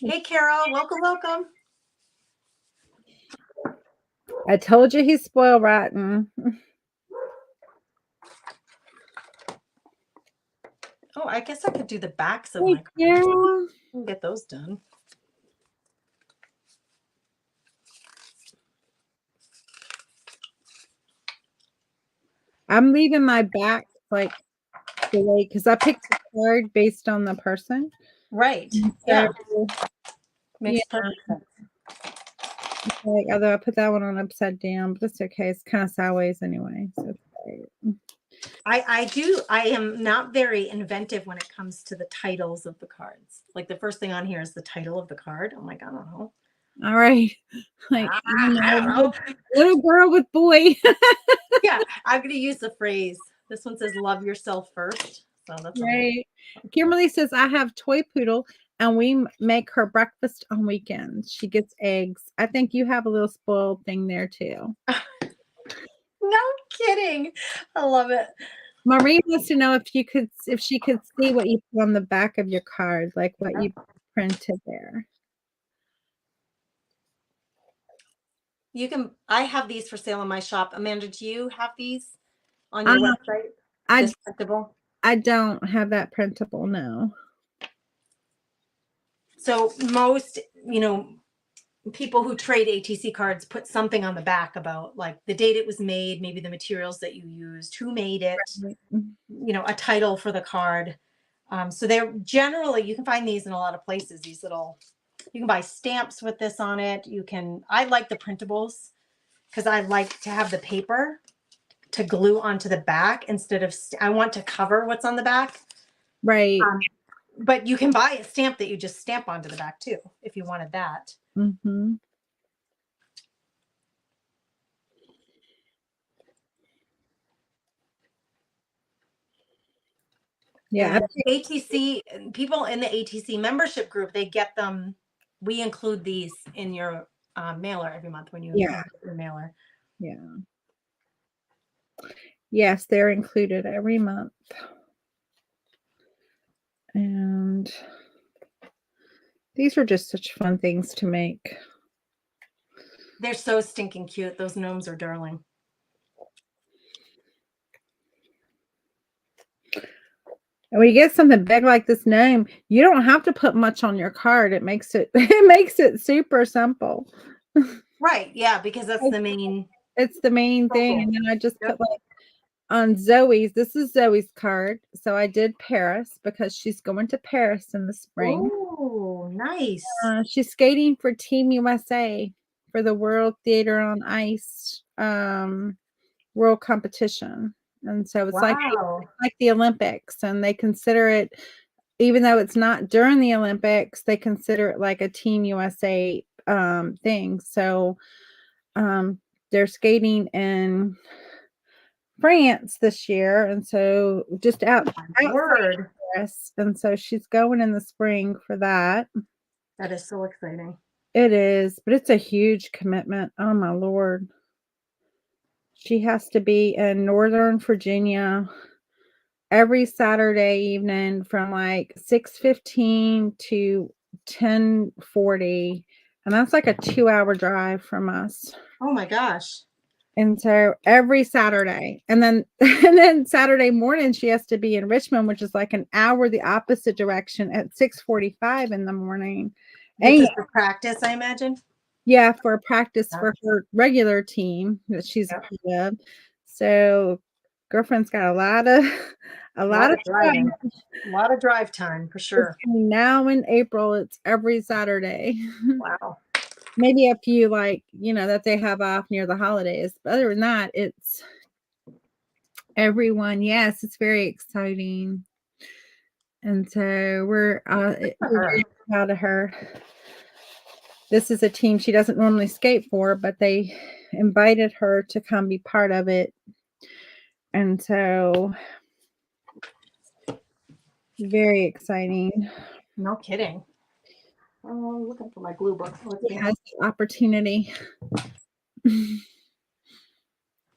Hey, Carol, welcome. I told you he's spoiled rotten. Oh, I guess I could do the backs of my cards. Yeah. And get those done. I'm leaving my back like the way because I picked the card based on the person. Right. So, yeah. Makes perfect sense. Like, although I put that one on upside down, but it's okay. It's kind of sideways anyway. So it's right. I am not very inventive when it comes to the titles of the cards. Like the first thing on here is the title of the card. I'm like, I don't know. All right. Like, I don't know. little girl with boy. Yeah, I'm gonna use the phrase. This one says love yourself first. So that's Right. Kimberly says, I have toy poodle and we make her breakfast on weekends. She gets eggs. I think you have a little spoiled thing there too. no kidding. I love it. Marie wants to know if she could see what you put on the back of your card, like what you printed there. You can I have these for sale in my shop. Amanda, do you have these on your website? I Printable? I don't have that printable, no. So most, people who trade ATC cards put something on the back about like the date it was made, maybe the materials that you used, who made it, a title for the card. So they're generally, you can find these in a lot of places, these little, you can buy stamps with this on it. I like the printables because I like to have the paper to glue onto the back instead of, I want to cover what's on the back. Right. But you can buy a stamp that you just stamp onto the back too, if you wanted that. Mm-hmm. Yeah. ATC people in the ATC membership group, they get them. We include these in your mailer every month when you get your mailer. Yeah. Yes, they're included every month. And these are just such fun things to make. They're so stinking cute. Those gnomes are darling. And when you get something big like this gnome, you don't have to put much on your card. It makes it super simple. Right. Yeah, because that's the main. It's the main thing. And then I just put like on Zoe's. This is Zoe's card. So I did Paris because she's going to Paris in the spring. Oh, nice. She's skating for Team USA for the World Theater on Ice world competition. And so it's like the Olympics, and they consider it, even though it's not during the Olympics, they consider it like a Team USA thing. So they're skating in France this year, and so just outside Paris, and so she's going in the spring for that. That is so exciting. It is, but it's a huge commitment. Oh my Lord. She has to be in Northern Virginia every Saturday evening from like 6:15 to 10:40. And that's like a 2-hour drive from us. Oh my gosh. And so every Saturday, and then Saturday morning, she has to be in Richmond, which is like an hour the opposite direction at 6:45 in the morning. This is for practice, I imagine. Yeah, for a practice for her regular team that she's a part of. So girlfriend's got a lot of driving. A lot of drive time for sure. Between now and April, it's every Saturday. Wow. Maybe a few that they have off near the holidays. But other than that, it's everyone. Yes, it's very exciting. And so we're very proud of her. This is a team she doesn't normally skate for, but they invited her to come be part of it. And so very exciting. No kidding. Oh, I'm looking for my glue book. It has the opportunity.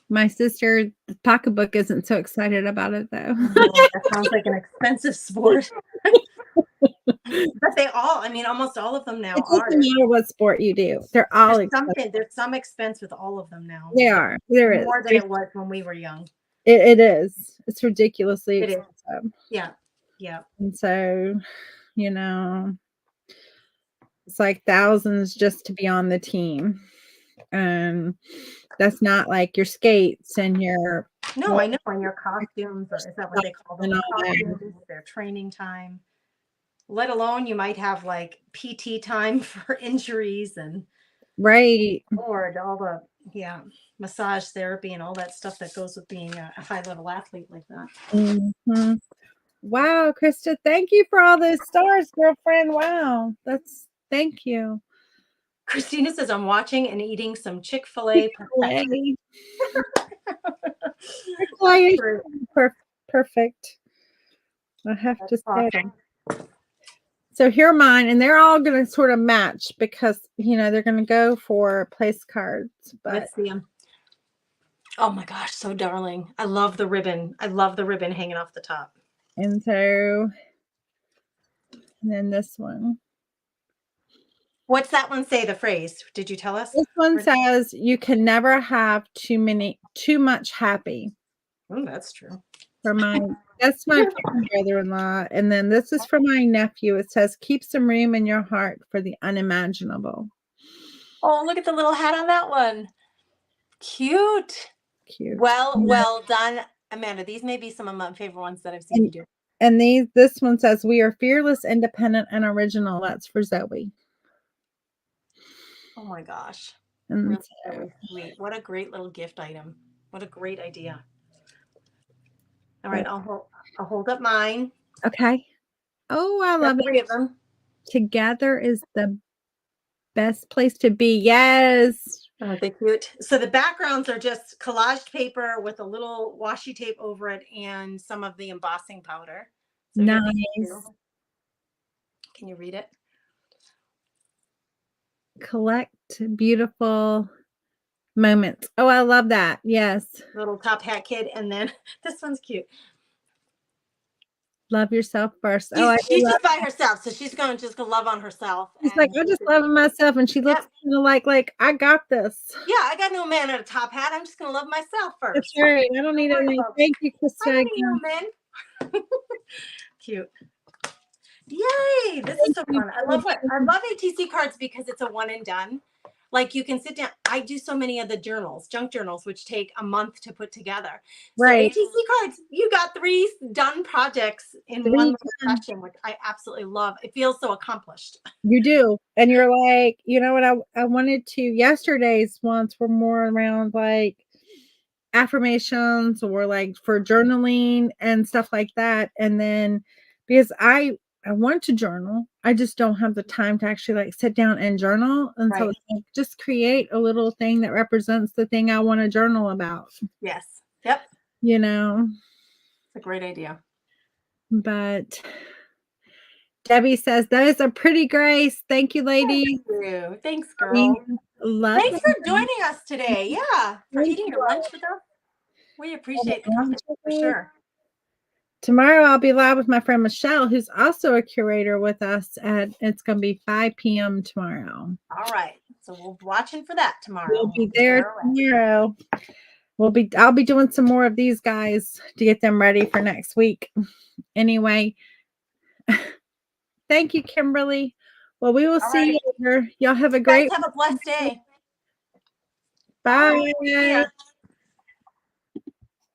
My sister, the pocketbook, isn't so excited about it though. That sounds like an expensive sport. But almost all of them now it doesn't matter what sport you do. They're all expensive. There's some expense with all of them now. They are. There is more than it was when we were young. It is. It's ridiculously expensive. Yeah. Yeah. And so, it's like thousands just to be on the team. And that's not like your skates and your I know, and your costumes, or is that what they call them? Costumes, their training time. Let alone you might have like PT time for injuries and right. Lord, all the Yeah, massage therapy and all that stuff that goes with being a high level athlete like that. Mhm. Wow, Krista, thank you for all those stars, girlfriend. Wow, thank you. Christina says, I'm watching and eating some Chick-fil-A. Chick-fil-A. That's Chick-fil-A is true. perfect. I have to That's say. awesome. So here are mine, and they're all going to sort of match because they're going to go for place cards. But Let's see them. Oh my gosh, so darling. I love the ribbon. I love the ribbon hanging off the top. and then this one. What's that one say, the phrase? Did you tell us? This one says you can never have too much happy. Oh, that's true. That's my brother-in-law. And then this is for my nephew. It says keep some room in your heart for the unimaginable. Oh, look at the little hat on that one. Cute. Cute. Well done, Amanda. These may be some of my favorite ones that I've seen you do. And this one says we are fearless, independent, and original. That's for Zoe. Oh my gosh. And Really, really sweet. What a great little gift item. What a great idea. All right, I'll hold up mine. Okay. Oh, I love it. 3 of them. Together is the best place to be. Yes. Oh, they're cute. So the backgrounds are just collaged paper with a little washi tape over it and some of the embossing powder. So nice. Can you read it? Collect beautiful moments. Oh, I love that. Yes. Little top hat kid. And then this one's cute. Love yourself first. She's just by herself, so she's just gonna love on herself. She's like, I just love myself, and she looks like I got this. Yeah, I got no man in a top hat. I'm just gonna love myself first. That's right. I don't need anything. Thank you, Krista. I don't need no men. Cute. Yay! This is so fun. I love ATC cards because it's a one and done. Like you can sit down. I do so many of the junk journals, which take a month to put together. Right. So ATC cards, you got 3 done projects in one session, which I absolutely love. It feels so accomplished. You do. And you're like, you know what? I wanted to, yesterday's ones were more around like affirmations or like for journaling and stuff like that. And then because I want to journal, I just don't have the time to actually like sit down and journal. And so it's like, just create a little thing that represents the thing I want to journal about. Yes. Yep. It's a great idea. But Debbie says, those are pretty, Grace. Thank you, ladies. Thank you. Thanks, girl. Thanks for joining us today. Yeah. For eating your lunch with us. We appreciate the company for sure. Tomorrow I'll be live with my friend Michelle, who's also a curator with us. It's going to be 5 p.m. tomorrow. All right. So we'll be watching for that tomorrow. We'll be there tomorrow. I'll be doing some more of these guys to get them ready for next week. Anyway, thank you, Kimberly. Well, we will see you later. Y'all have a great have a blessed day. Bye.